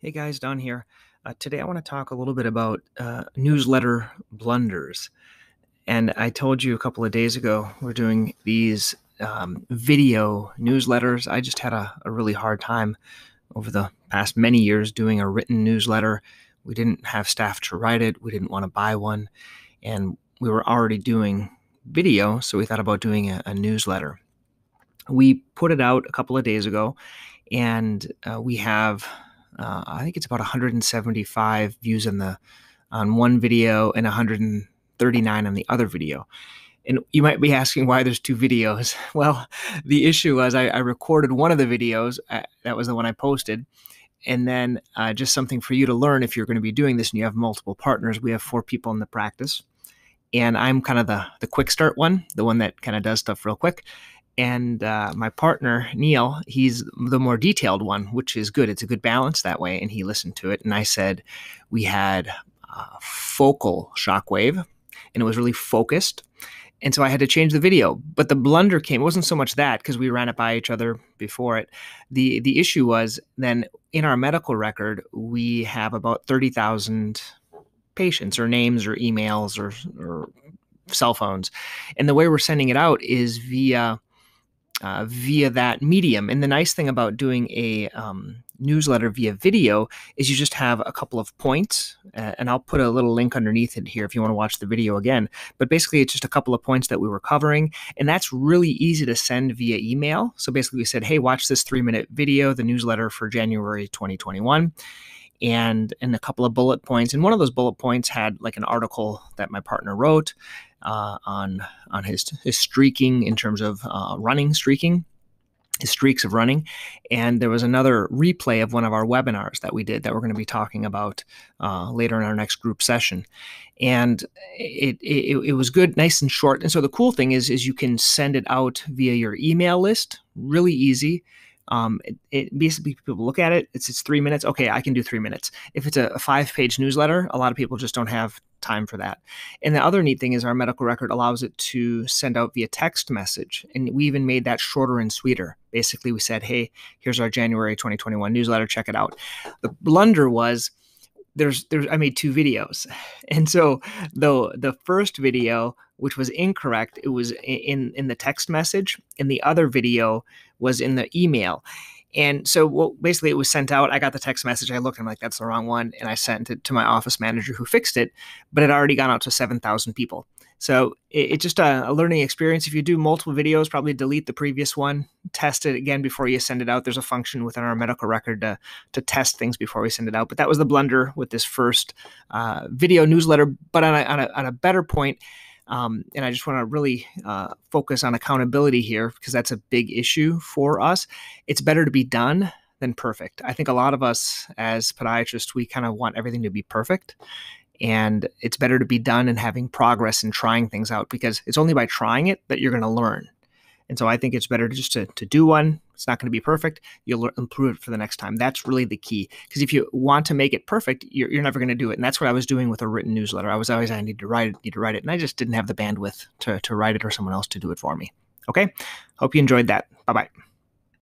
Hey guys, Don here. Today I want to talk a little bit about newsletter blunders. And I told you a couple of days ago we're doing these video newsletters. I just had a really hard time over the past many years doing a written newsletter. We didn't have staff to write it. We didn't want to buy one. And we were already doing video, so we thought about doing a newsletter. We put it out a couple of days ago, and we have I think it's about 175 views on one video and 139 on the other video. And you might be asking why there's two videos. Well, the issue was I recorded one of the videos. That was the one I posted. And then just something for you to learn if you're going to be doing this and you have multiple partners. We have 4 people in the practice. And I'm kind of the quick start one, the one that kind of does stuff real quick. And my partner, Neil, he's the more detailed one, which is good. It's a good balance that way. And he listened to it. And I said we had focal shockwave, and it was really focused. And so I had to change the video. But the blunder came. It wasn't so much that, because we ran it by each other before it. The issue was then in our medical record, we have about 30,000 patients or names or emails or cell phones. And the way we're sending it out is via that medium. And the nice thing about doing a newsletter via video is you just have a couple of points, and I'll put a little link underneath it here if you want to watch the video again. But basically, it's just a couple of points that we were covering, and that's really easy to send via email. So basically, we said, hey, watch this 3-minute video, the newsletter for January 2021. And a couple of bullet points. And one of those bullet points had like an article that my partner wrote on his streaking in terms of streaking, his streaks of running. And there was another replay of one of our webinars that we did that we're going to be talking about later in our next group session. And it was good, nice and short. And so the cool thing is you can send it out via your email list, really easy. It basically, people look at it, it's 3 minutes. Okay, I can do 3 minutes. If it's a 5-page newsletter, a lot of people just don't have time for that. And the other neat thing is our medical record allows it to send out via text message. And we even made that shorter and sweeter. Basically, we said, hey, here's our January 2021 newsletter, check it out. The blunder was I made 2 videos. And so the first video, which was incorrect, it was in the text message, and the other video was in the email. And so basically it was sent out. I got the text message. I looked, I'm like, that's the wrong one. And I sent it to my office manager who fixed it, but it had already gone out to 7,000 people. So it's just a learning experience. If you do multiple videos, probably delete the previous one, test it again before you send it out. There's a function within our medical record to test things before we send it out. But that was the blunder with this first video newsletter. But on a better point, and I just want to really focus on accountability here, because that's a big issue for us. It's better to be done than perfect. I think a lot of us as podiatrists, we kind of want everything to be perfect. And it's better to be done and having progress and trying things out, because it's only by trying it that you're going to learn. And so I think it's better just to do one. It's not going to be perfect. You'll improve it for the next time. That's really the key. Because if you want to make it perfect, you're never going to do it. And that's what I was doing with a written newsletter. I was always, I need to write it. And I just didn't have the bandwidth to write it or someone else to do it for me. Okay. Hope you enjoyed that. Bye-bye.